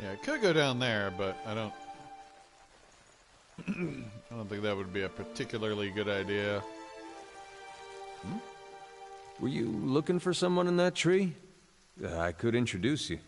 Yeah, I could go down there, but I don't. I don't think that would be a particularly good idea. Were you looking for someone in that tree? I could introduce you.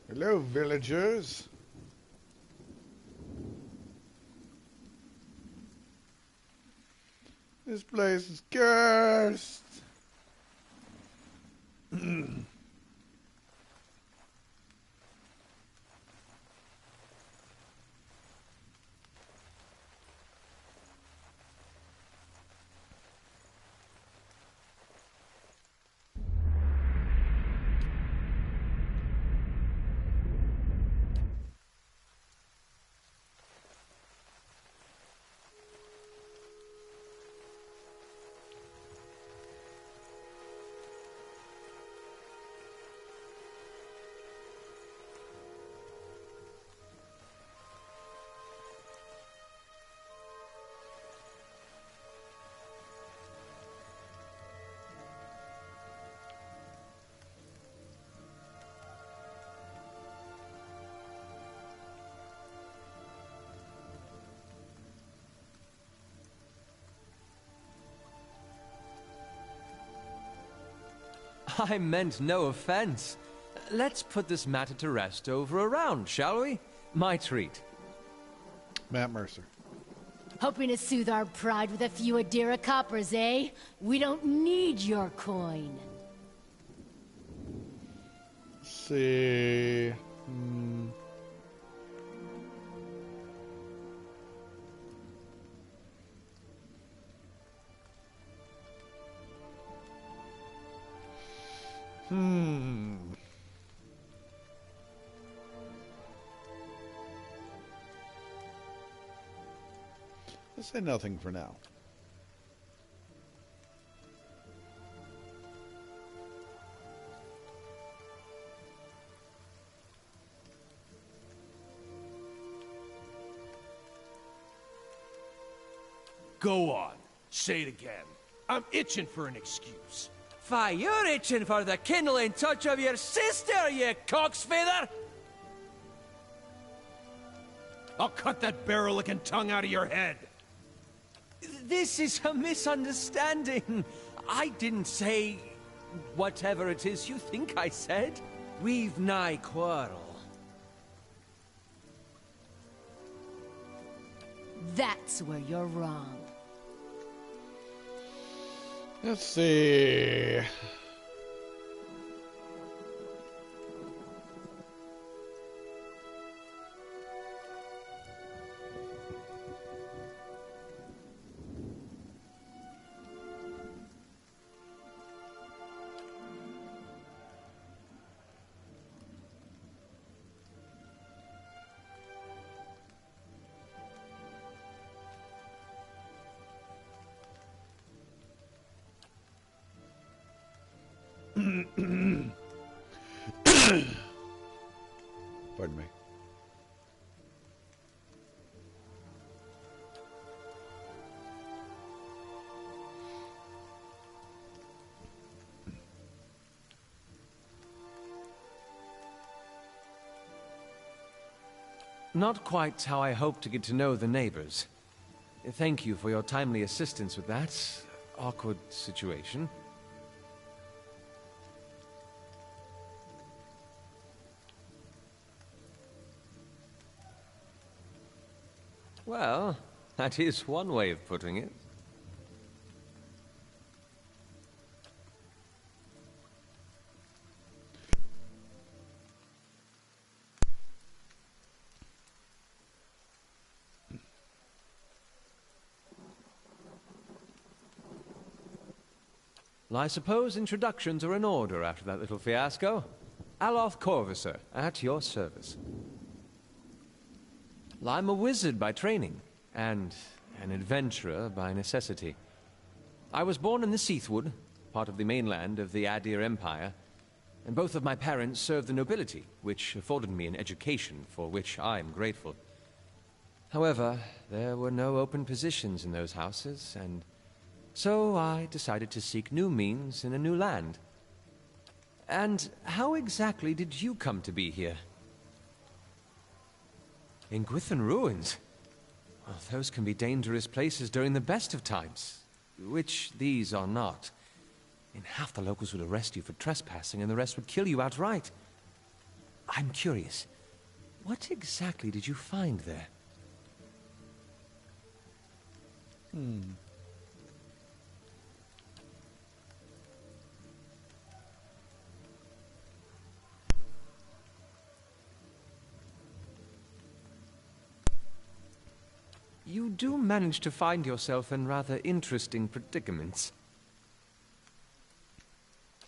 Hello, villagers. This place is cursed. I meant no offense. Let's put this matter to rest over a round, shall we? My treat. Matt Mercer. Hoping to soothe our pride with a few Adira coppers, eh? We don't need your coin. Let's see. Let's say nothing for now. Go on. Say it again. I'm itching for an excuse. Fie, you're itching for the kindling touch of your sister, you cocksfeather! I'll cut that barrel-licking tongue out of your head. This is a misunderstanding. I didn't say whatever it is you think I said. We've nigh quarrel. That's where you're wrong. Let's see. Pardon me. Not quite how I hoped to get to know the neighbors. Thank you for your timely assistance with that awkward situation. Well, that is one way of putting it. Well, I suppose introductions are in order after that little fiasco. Aloth Corvusser, at your service. Well, I'm a wizard by training, and an adventurer by necessity. I was born in the Seathwood, part of the mainland of the Adir Empire, and both of my parents served the nobility, which afforded me an education for which I am grateful. However, there were no open positions in those houses, and so I decided to seek new means in a new land. And how exactly did you come to be here? In Gwithan Ruins? Well, those can be dangerous places during the best of times, which these are not. In half the locals would arrest you for trespassing, and the rest would kill you outright. I'm curious, what exactly did you find there? You do manage to find yourself in rather interesting predicaments.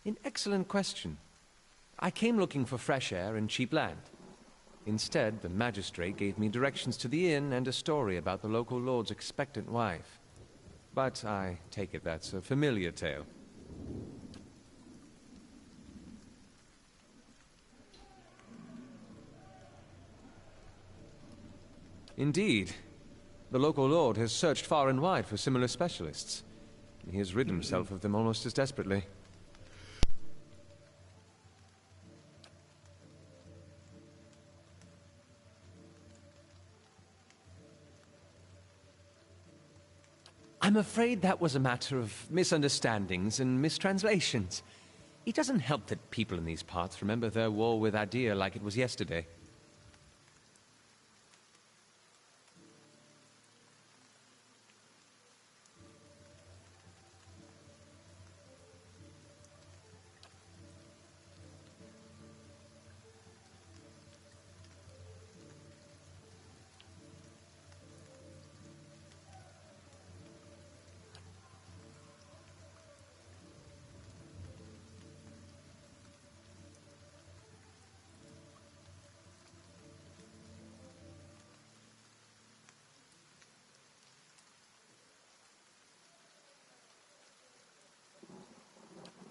An excellent question. I came looking for fresh air and cheap land. Instead, the magistrate gave me directions to the inn and a story about the local lord's expectant wife. But I take it that's a familiar tale. Indeed. The local lord has searched far and wide for similar specialists. He has rid himself of them almost as desperately. I'm afraid that was a matter of misunderstandings and mistranslations. It doesn't help that people in these parts remember their war with Adir like it was yesterday.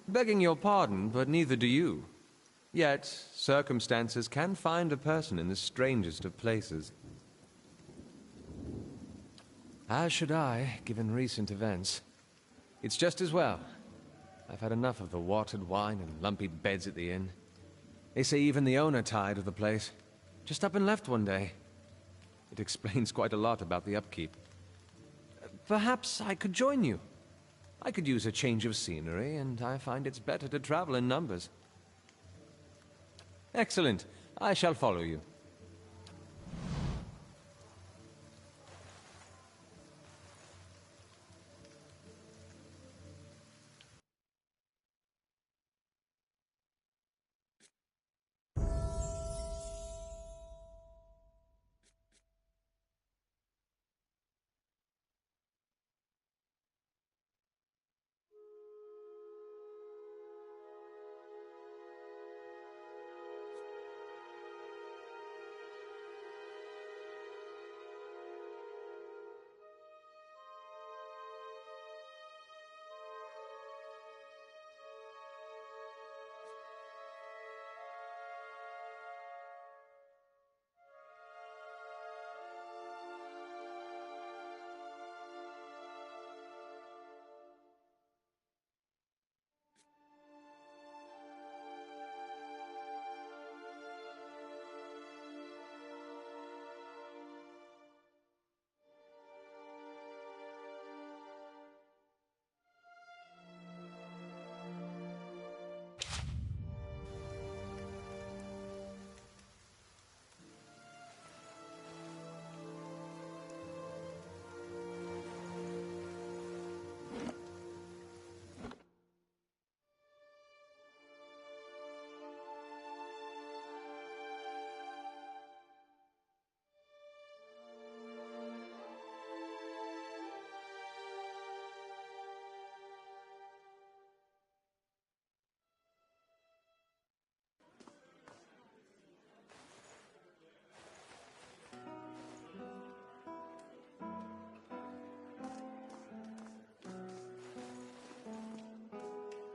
Begging your pardon, but neither do you. Yet, circumstances can find a person in the strangest of places. As should I, given recent events. It's just as well. I've had enough of the watered wine and lumpy beds at the inn. They say even the owner tired of the place. Just up and left one day. It explains quite a lot about the upkeep. Perhaps I could join you. I could use a change of scenery, and I find it's better to travel in numbers. Excellent. I shall follow you.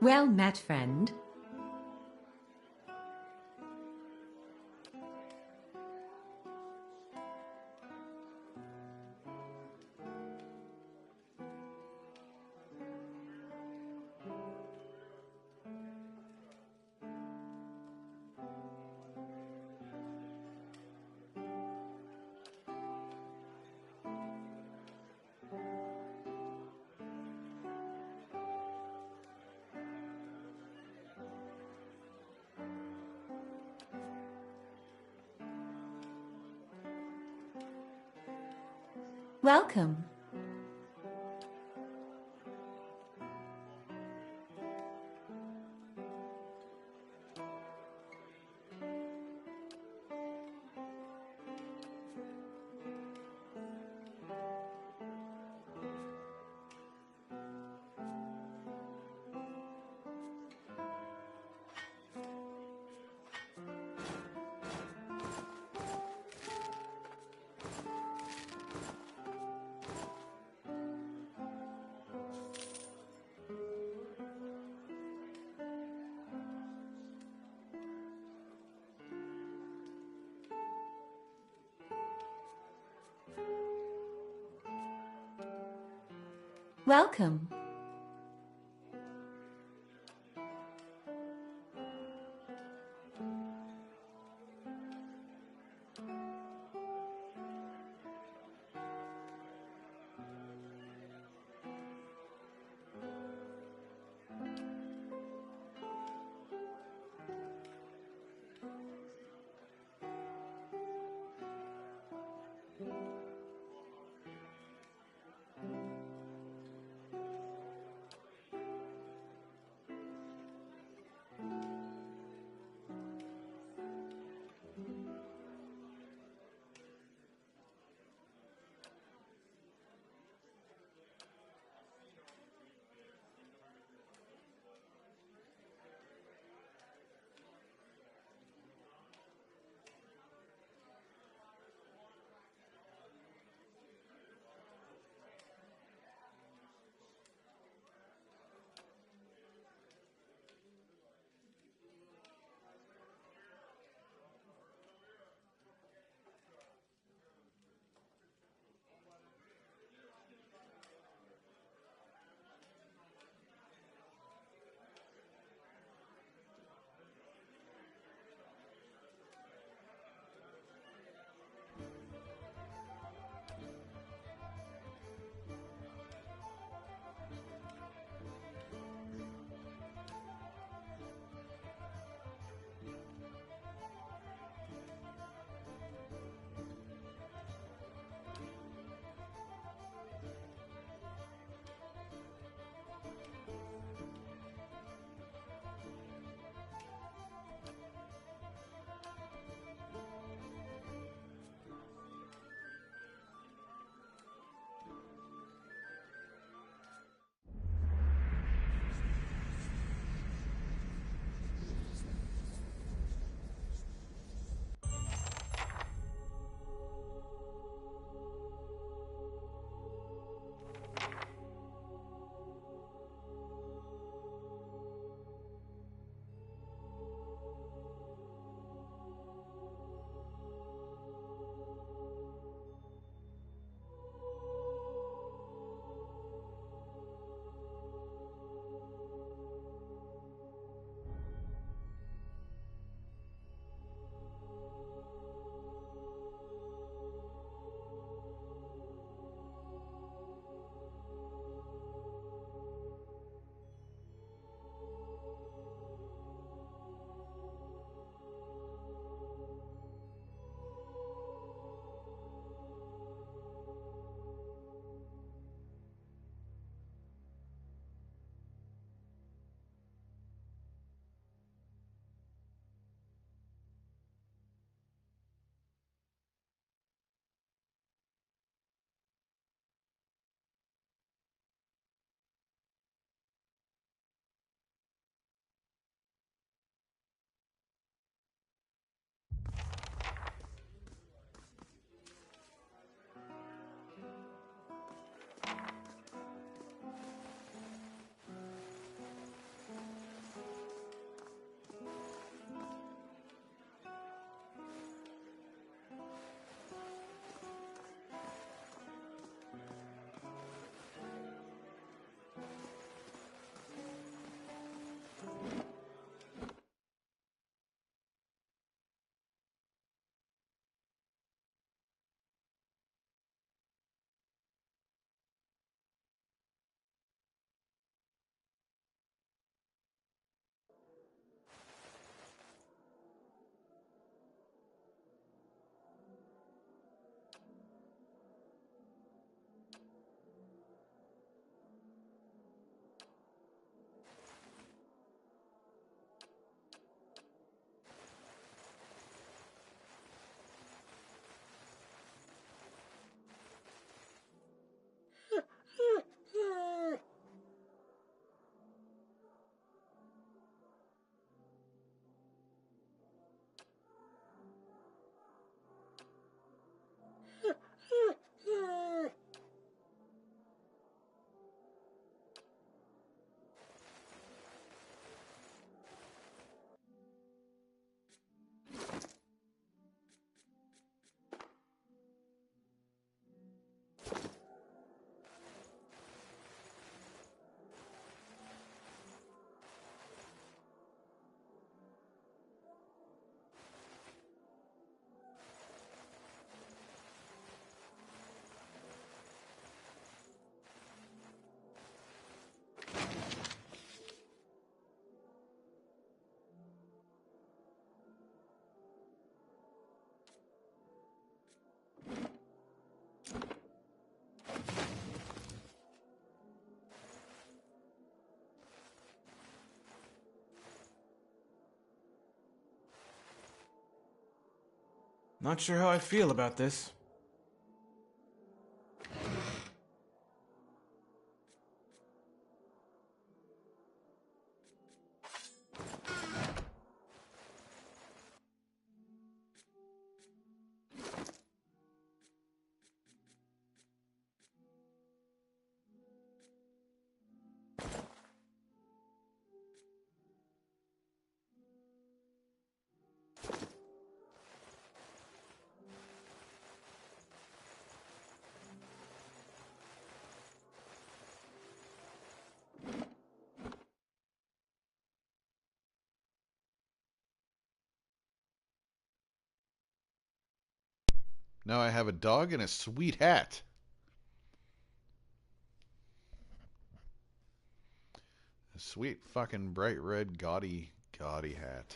Well met, friend. Welcome. Welcome. Not sure how I feel about this. Now I have a dog and a sweet hat. A sweet fucking bright red gaudy hat.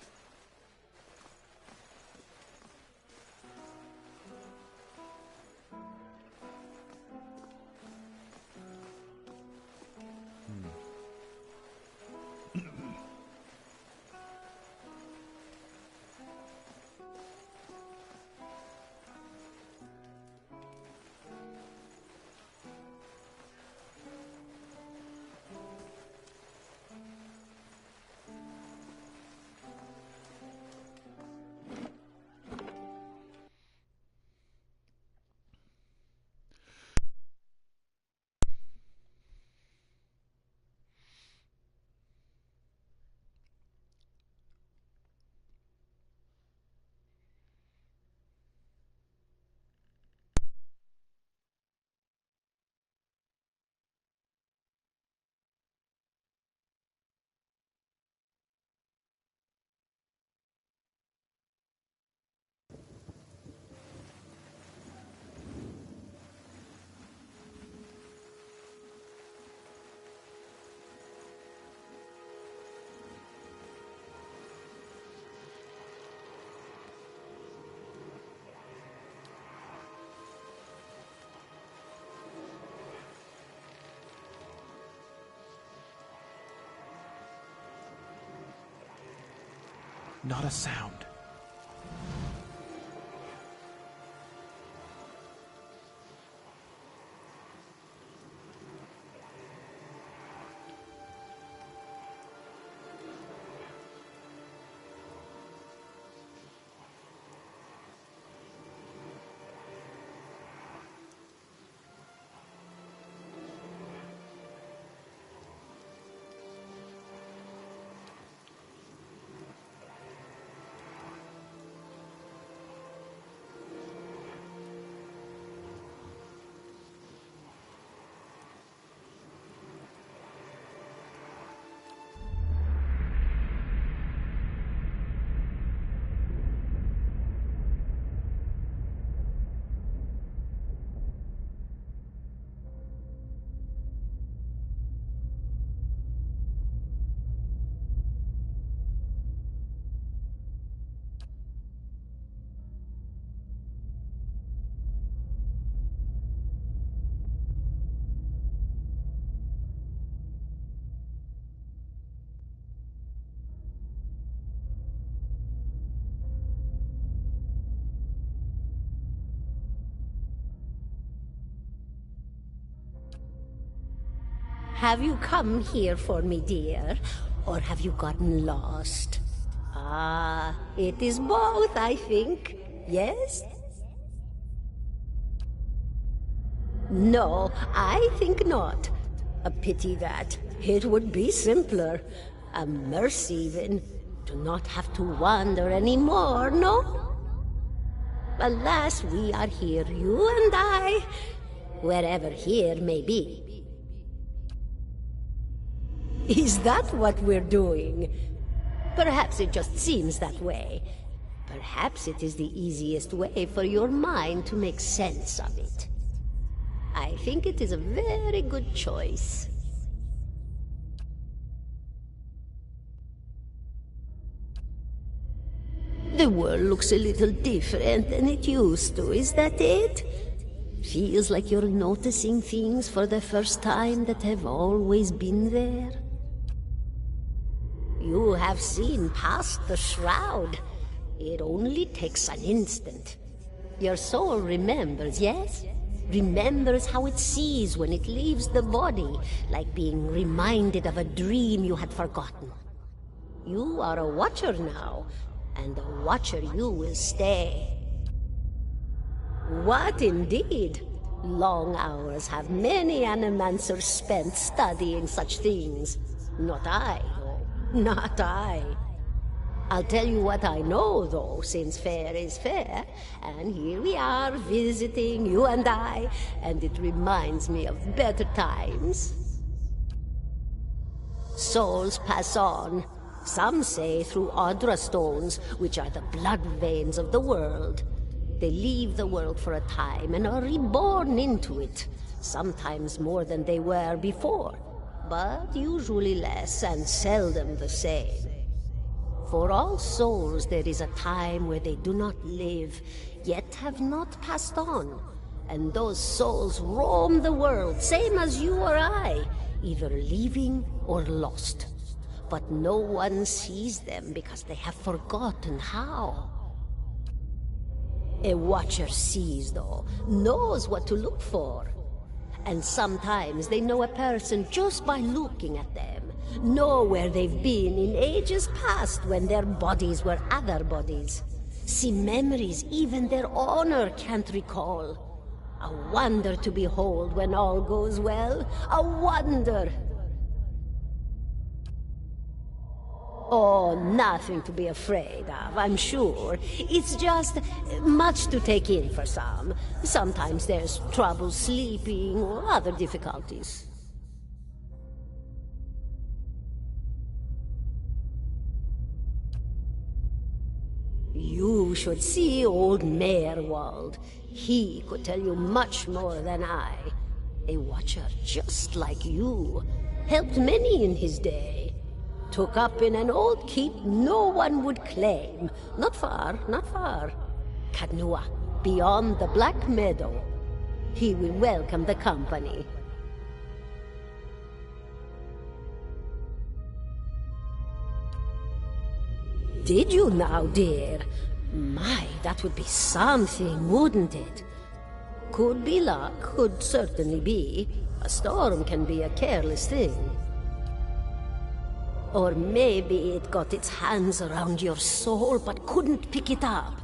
Not a sound. Have you come here for me, dear? Or have you gotten lost? Ah, it is both, I think. Yes? No, I think not. A pity that. It would be simpler. A mercy, even. To not have to wander anymore, no? Alas, we are here, you and I. Wherever here may be. Is that what we're doing? Perhaps it just seems that way. Perhaps it is the easiest way for your mind to make sense of it. I think it is a very good choice. The world looks a little different than it used to, is that it? Feels like you're noticing things for the first time that have always been there. You have seen past the shroud. It only takes an instant. Your soul remembers, yes? Remembers how it sees when it leaves the body, like being reminded of a dream you had forgotten. You are a watcher now, and a watcher you will stay. What indeed? Long hours have many animancers spent studying such things. Not I, though. Not I. I'll tell you what I know, though, since fair is fair, and here we are visiting, you and I, and it reminds me of better times. Souls pass on, some say through Audra stones, which are the blood veins of the world. They leave the world for a time and are reborn into it, sometimes more than they were before, but usually less and seldom the same. For all souls there is a time where they do not live, yet have not passed on, and those souls roam the world, same as you or I, either living or lost. But no one sees them because they have forgotten how. A watcher sees, though, knows what to look for. And sometimes they know a person just by looking at them, know where they've been in ages past when their bodies were other bodies. See memories even their owner can't recall. A wonder to behold when all goes well, a wonder! Oh, nothing to be afraid of, I'm sure. It's just much to take in for some. Sometimes there's trouble sleeping or other difficulties. You should see old Meerwald. He could tell you much more than I. A watcher just like you. Helped many in his day. Took up in an old keep no one would claim. Not far, not far. Kadnua, beyond the Black Meadow. He will welcome the company. Did you now, dear? My, that would be something, wouldn't it? Could be luck, could certainly be. A storm can be a careless thing. Or maybe it got its hands around your soul but couldn't pick it up.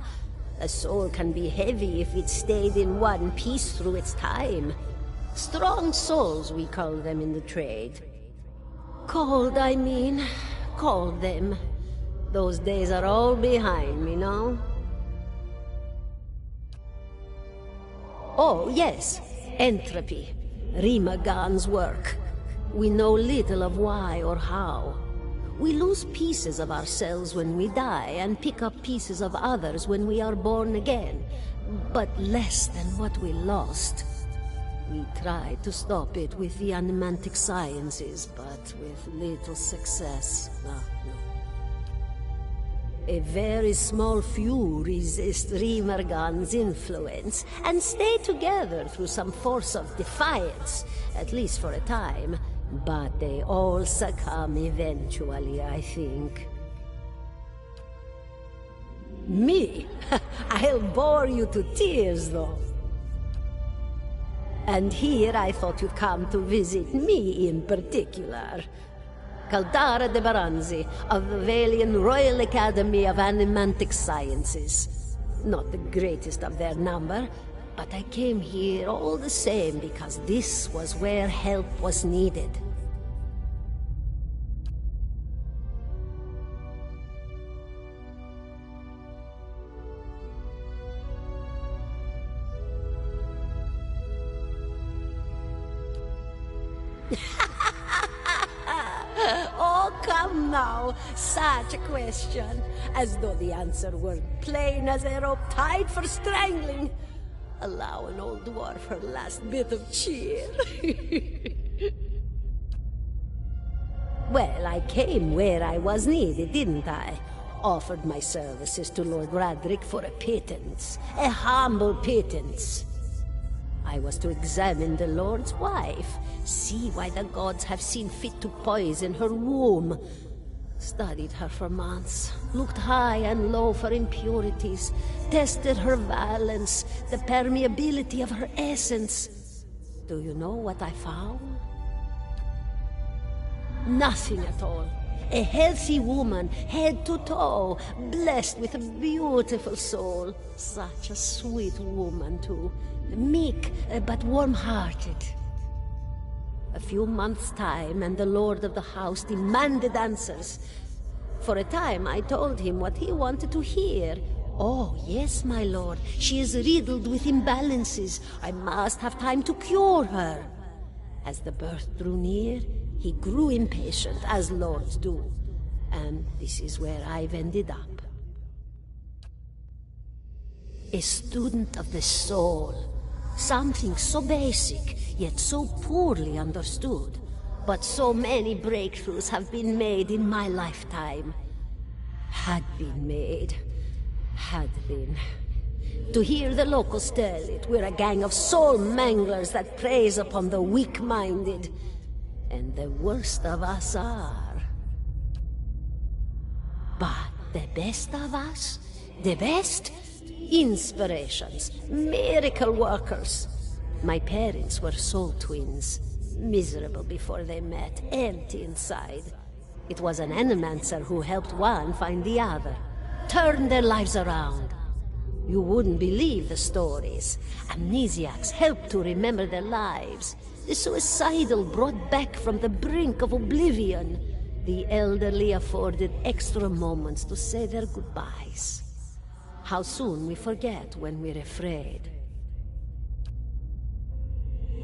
A soul can be heavy if it stayed in one piece through its time. Strong souls, we call them in the trade. Cold, I mean. Called them. Those days are all behind me, no? Oh, yes. Entropy. Rimagan's work. We know little of why or how. We lose pieces of ourselves when we die, and pick up pieces of others when we are born again, but less than what we lost. We tried to stop it with the animantic sciences, but with little success. No. A very small few resist Rimergan's influence, and stay together through some force of defiance, at least for a time. But they all succumb eventually, I think. Me? I'll bore you to tears, though. And here I thought you'd come to visit me in particular. Caldara de Baranzi, of the Valian Royal Academy of Animantic Sciences. Not the greatest of their number, but I came here all the same because this was where help was needed. Oh, come now. Such a question. As though the answer were plain as a rope tied for strangling. Allow an old dwarf her last bit of cheer. Well, I came where I was needed, didn't I? Offered my services to Lord Radric for a pittance. A humble pittance. I was to examine the Lord's wife, see why the gods have seen fit to poison her womb. Studied her for months, looked high and low for impurities, tested her valence, the permeability of her essence. Do you know what I found? Nothing at all. A healthy woman, head to toe, blessed with a beautiful soul. Such a sweet woman, too. Meek, but warm-hearted. A few months' time, and the lord of the house demanded answers. For a time, I told him what he wanted to hear. Oh, yes, my lord. She is riddled with imbalances. I must have time to cure her. As the birth drew near, he grew impatient, as lords do. And this is where I've ended up. A student of the soul. Something so basic, yet so poorly understood. But so many breakthroughs have been made in my lifetime. Had been made. Had been. To hear the locals tell it, we're a gang of soul manglers that preys upon the weak-minded. And the worst of us are. But the best of us? The best? Inspirations, miracle workers. My parents were soul twins. Miserable before they met, empty inside. It was an animancer who helped one find the other. Turned their lives around. You wouldn't believe the stories. Amnesiacs helped to remember their lives. The suicidal brought back from the brink of oblivion. The elderly afforded extra moments to say their goodbyes. How soon we forget when we're afraid.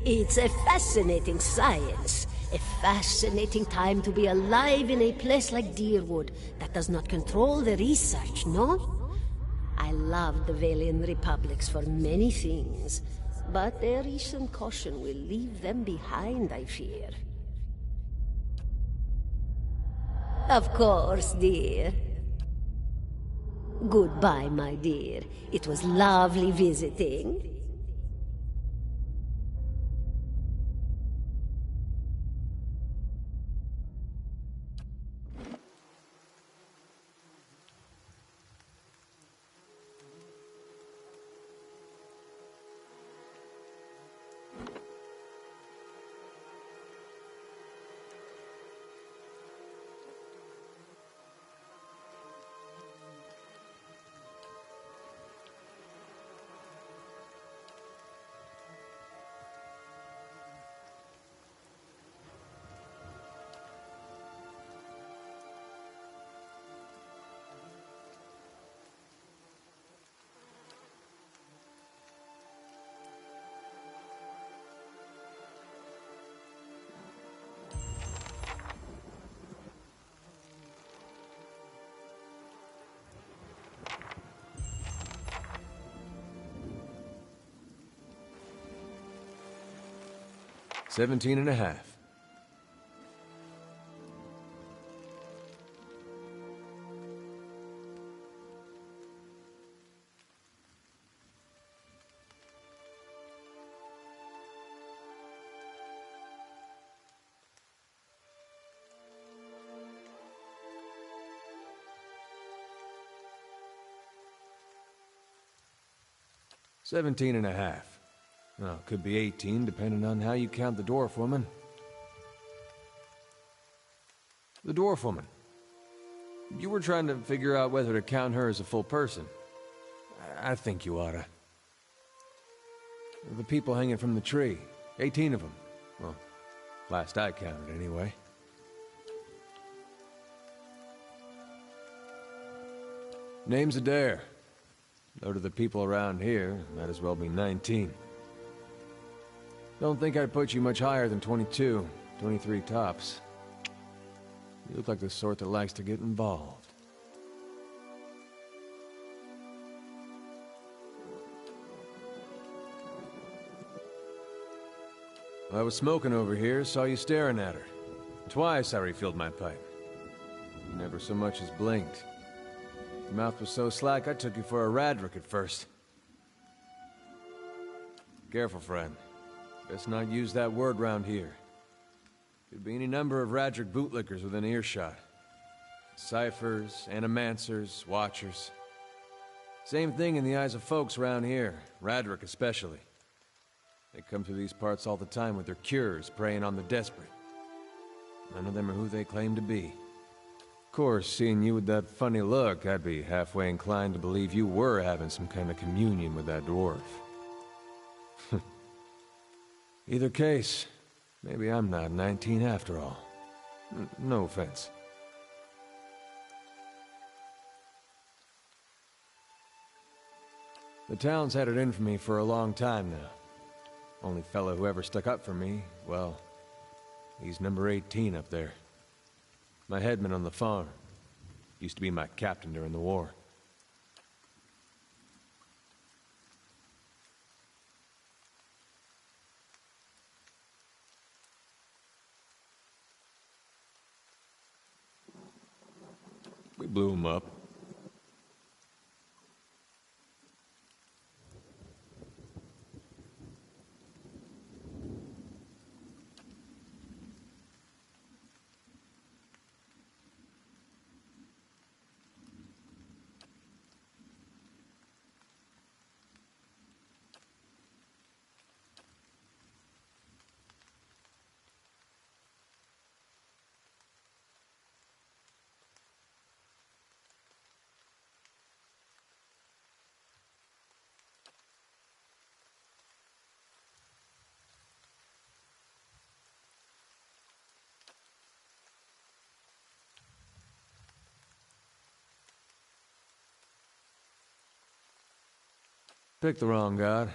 It's a fascinating science. A fascinating time to be alive in a place like Deerwood that does not control the research, no? I love the Valian Republics for many things, but their recent caution will leave them behind, I fear. Of course, dear. Goodbye, my dear. It was lovely visiting. $17 and a half. $17 and a half. Well, could be 18, depending on how you count the dwarf woman. The dwarf woman. You were trying to figure out whether to count her as a full person. I think you oughta. The people hanging from the tree. 18 of them. Well, last I counted, anyway. Name's Adair. Though to the people around here, might as well be 19. Don't think I'd put you much higher than 22, 23 tops. You look like the sort that likes to get involved. I was smoking over here, saw you staring at her. Twice I refilled my pipe. You never so much as blinked. Your mouth was so slack I took you for a Radric at first. Careful, friend. Best not use that word round here. Could be any number of Radric bootlickers within earshot. Ciphers, animancers, watchers. Same thing in the eyes of folks around here, Radric especially. They come through these parts all the time with their cures, preying on the desperate. None of them are who they claim to be. Of course, seeing you with that funny look, I'd be halfway inclined to believe you were having some kind of communion with that dwarf. Either case, maybe I'm not 19 after all. No offense. The town's had it in for me for a long time now. Only fellow who ever stuck up for me, well, he's number 18 up there. My headman on the farm. Used to be my captain during the war. We blew him up. Picked the wrong god.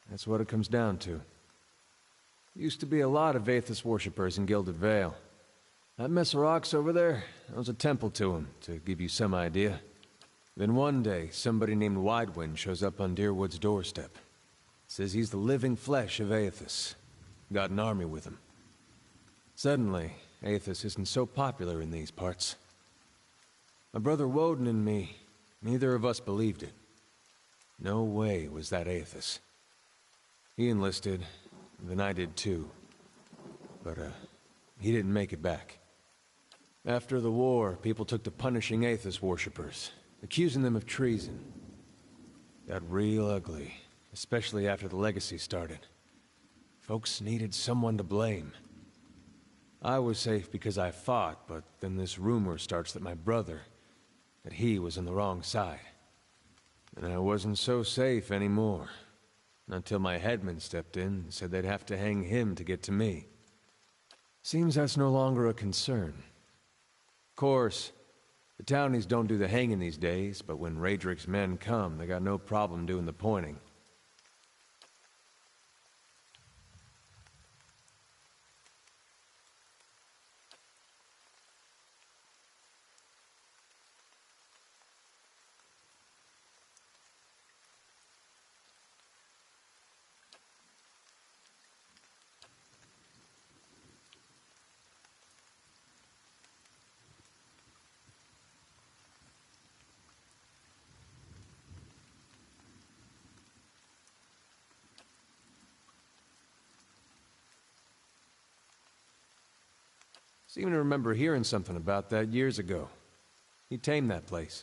That's what it comes down to. Used to be a lot of Aethys worshippers in Gilded Vale. That mess of rocks over there, that was a temple to him, to give you some idea. Then one day, somebody named Widewind shows up on Deerwood's doorstep. Says he's the living flesh of Aethys. Got an army with him. Suddenly, Aethys isn't so popular in these parts. My brother Woden and me, neither of us believed it. No way was that Aethys. He enlisted, then I did too. But, he didn't make it back. After the war, people took to punishing Aethys worshippers, accusing them of treason. Got real ugly, especially after the Legacy started. Folks needed someone to blame. I was safe because I fought, but then this rumor starts that my brother, that he was on the wrong side. And I wasn't so safe anymore. Until my headman stepped in and said they'd have to hang him to get to me. Seems that's no longer a concern. Of course, the townies don't do the hanging these days, but when Radric's men come, they got no problem doing the pointing. Seem to remember hearing something about that years ago. He tamed that place.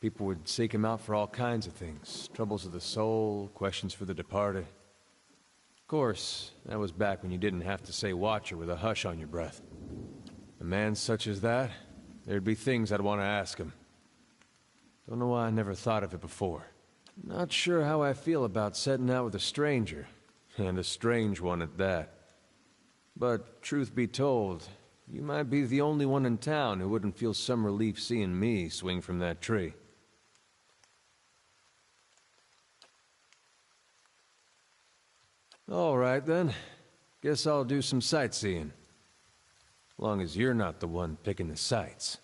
People would seek him out for all kinds of things. Troubles of the soul, questions for the departed. Of course, that was back when you didn't have to say Watcher with a hush on your breath. A man such as that, there'd be things I'd want to ask him. Don't know why I never thought of it before. Not sure how I feel about setting out with a stranger. And a strange one at that. But, truth be told, you might be the only one in town who wouldn't feel some relief seeing me swing from that tree. All right, then. Guess I'll do some sightseeing. Long as you're not the one picking the sights.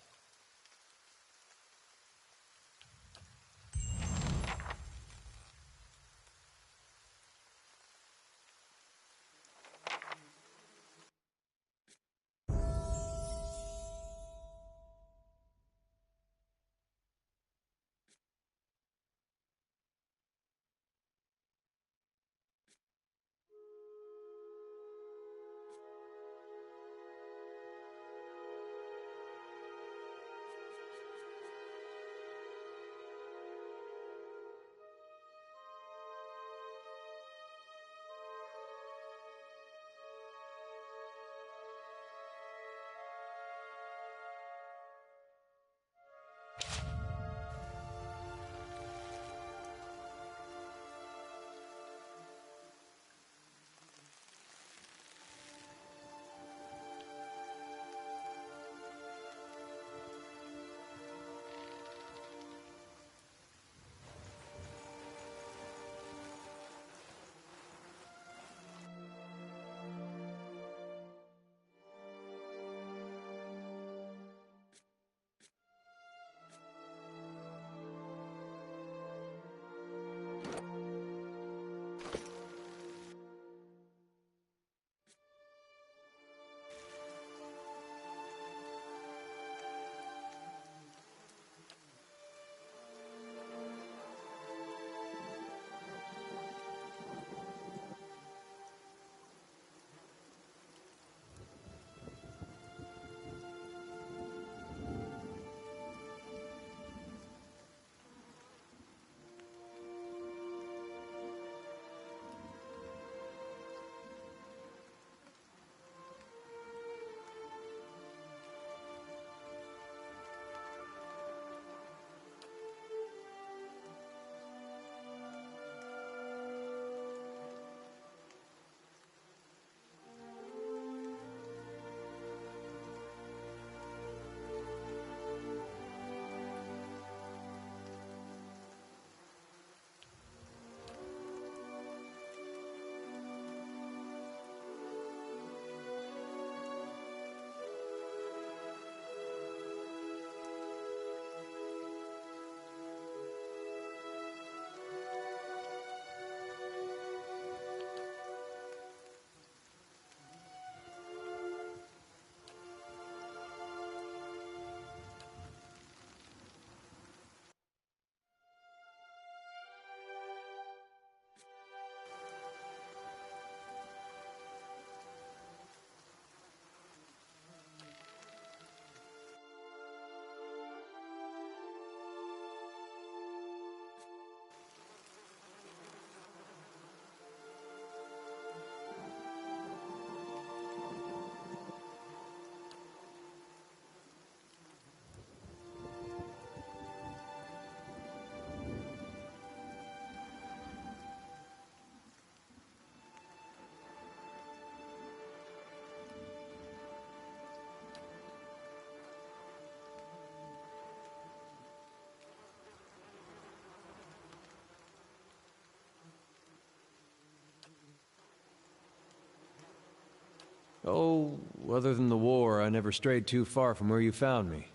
Oh, other than the war, I never strayed too far from where you found me.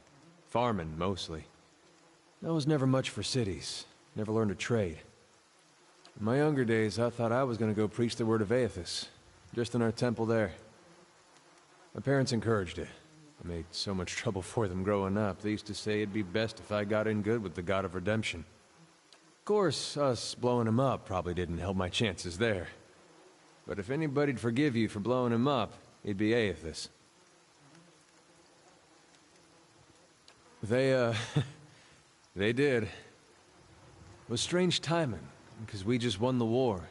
Farming, mostly. I was never much for cities. Never learned a trade. In my younger days, I thought I was going to go preach the word of Aethys. Just in our temple there. My parents encouraged it. I made so much trouble for them growing up. They used to say it'd be best if I got in good with the God of Redemption. Of course, us blowing him up probably didn't help my chances there. But if anybody'd forgive you for blowing him up, it'd be Aethys. They, they did. It was strange timing, because we just won the war.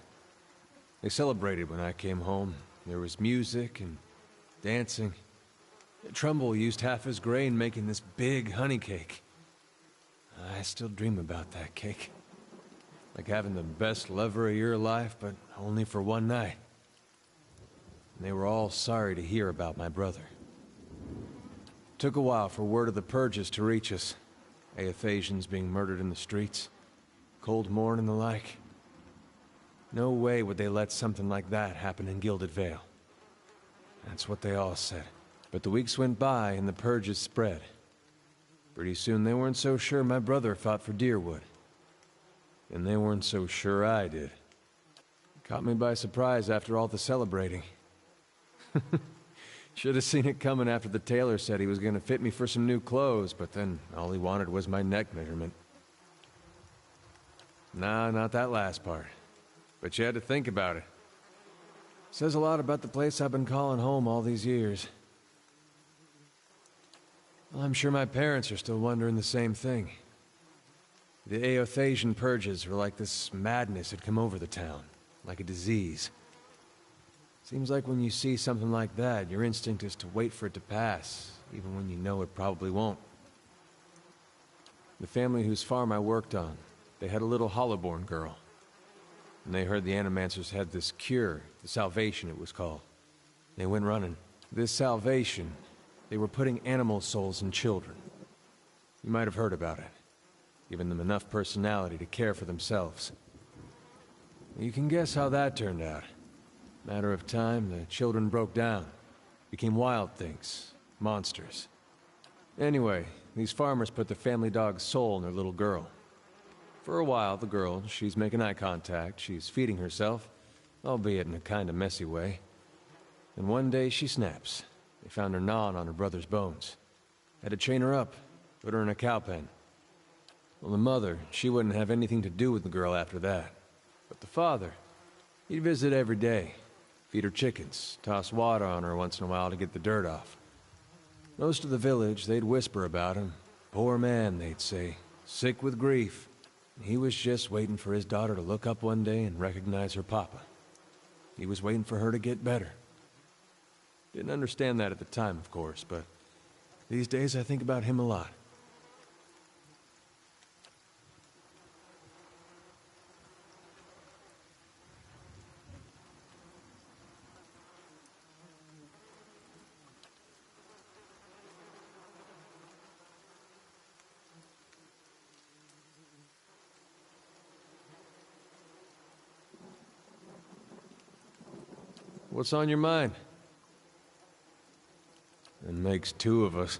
They celebrated when I came home. There was music and dancing. Trumbull used half his grain making this big honey cake. I still dream about that cake. Like having the best lover of your life, but only for one night. And they were all sorry to hear about my brother. Took a while for word of the purges to reach us. Aethasians being murdered in the streets. Cold morn and the like. No way would they let something like that happen in Gilded Vale. That's what they all said. But the weeks went by and the purges spread. Pretty soon they weren't so sure my brother fought for Deerwood. And they weren't so sure I did. Caught me by surprise after all the celebrating. Should have seen it coming after the tailor said he was gonna fit me for some new clothes, but then all he wanted was my neck measurement. Nah, not that last part. But you had to think about it. Says a lot about the place I've been calling home all these years. Well, I'm sure my parents are still wondering the same thing. The Aethasian purges were like this madness had come over the town, like a disease. Seems like when you see something like that, your instinct is to wait for it to pass, even when you know it probably won't. The family whose farm I worked on, they had a little Hollowborn girl. And they heard the Animancers had this cure, the Salvation it was called. They went running. This Salvation, they were putting animal souls in children. You might have heard about it. Giving them enough personality to care for themselves. You can guess how that turned out. Matter of time, the children broke down. Became wild things. Monsters. Anyway, these farmers put the family dog's soul in their little girl. For a while, the girl, she's making eye contact, she's feeding herself, albeit in a kind of messy way. And one day she snaps. They found her gnawing on her brother's bones. Had to chain her up, put her in a cow pen. Well, the mother, she wouldn't have anything to do with the girl after that. But the father, he'd visit every day. Feed her chickens, toss water on her once in a while to get the dirt off. Most of the village, they'd whisper about him. Poor man, they'd say, sick with grief. He was just waiting for his daughter to look up one day and recognize her papa. He was waiting for her to get better. Didn't understand that at the time, of course, but these days I think about him a lot. What's on your mind? It makes two of us.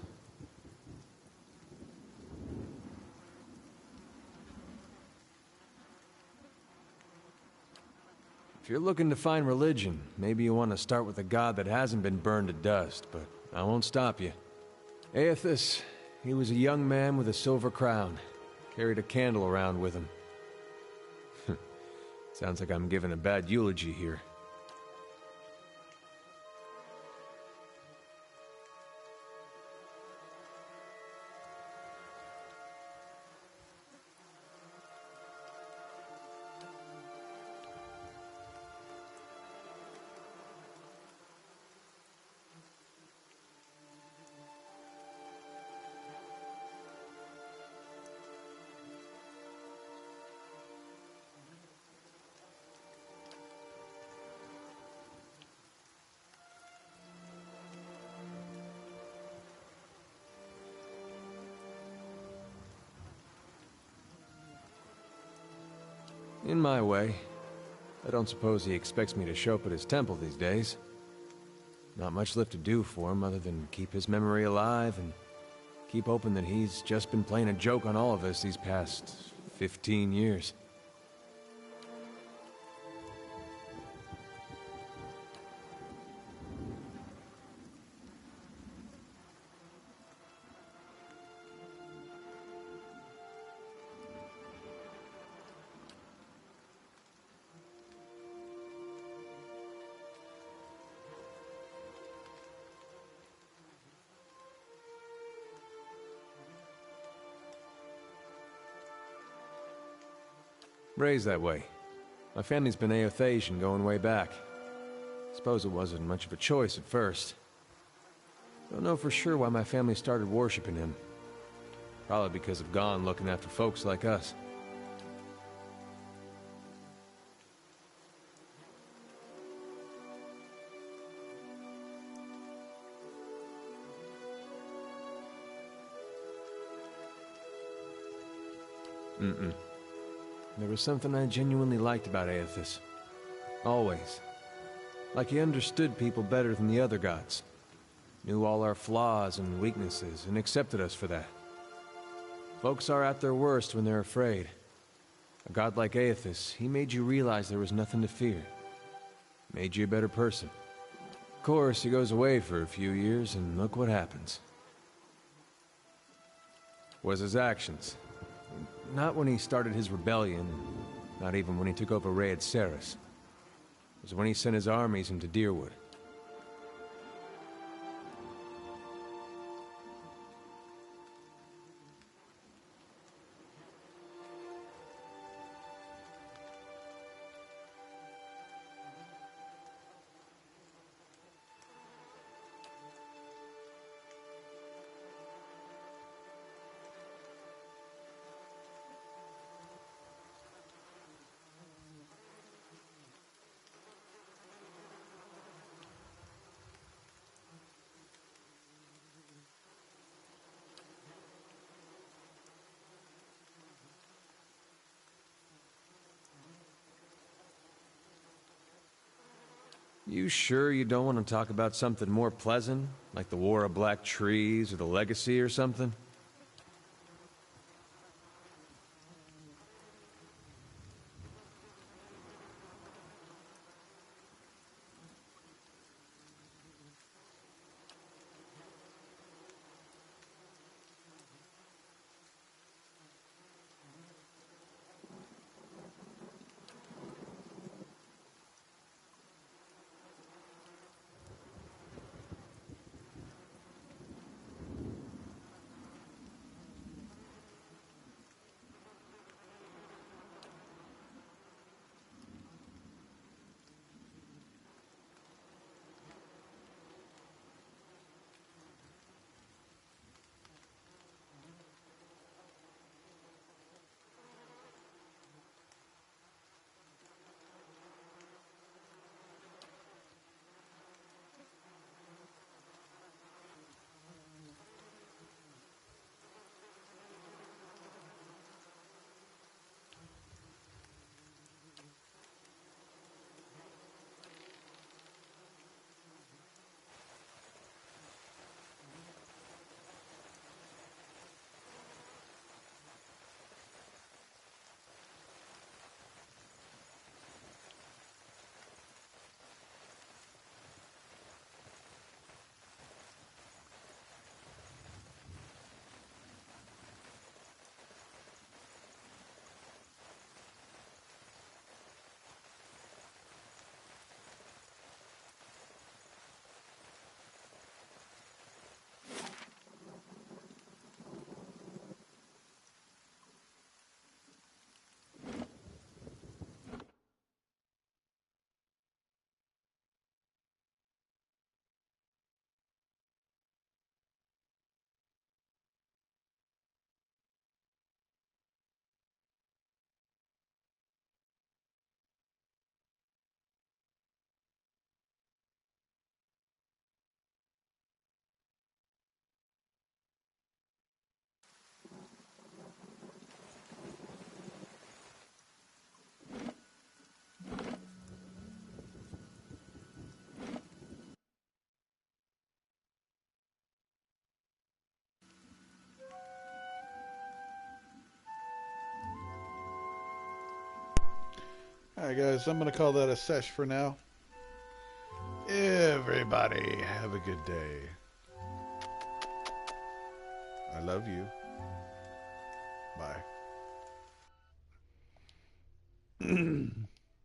If you're looking to find religion, maybe you want to start with a god that hasn't been burned to dust, but I won't stop you. Aethys, he was a young man with a silver crown. Carried a candle around with him. Sounds like I'm giving a bad eulogy here. In my way. I don't suppose he expects me to show up at his temple these days. Not much left to do for him other than keep his memory alive and keep hoping that he's just been playing a joke on all of us these past 15 years. Raised that way. My family's been Aothasian going way back. Suppose it wasn't much of a choice at first. Don't know for sure why my family started worshipping him. Probably because of Gon looking after folks like us. There was something I genuinely liked about Aethys. Always. Like he understood people better than the other gods. Knew all our flaws and weaknesses, and accepted us for that. Folks are at their worst when they're afraid. A god like Aethys, he made you realize there was nothing to fear. Made you a better person. Of course, he goes away for a few years, and look what happens. Was his actions. Not when he started his rebellion, not even when he took over Raed Saris. It was when he sent his armies into Deerwood. You sure you don't want to talk about something more pleasant? Like the War of Black Trees or the Legacy or something? Alright, guys, I'm going to call that a sesh for now. Everybody, have a good day. I love you. Bye.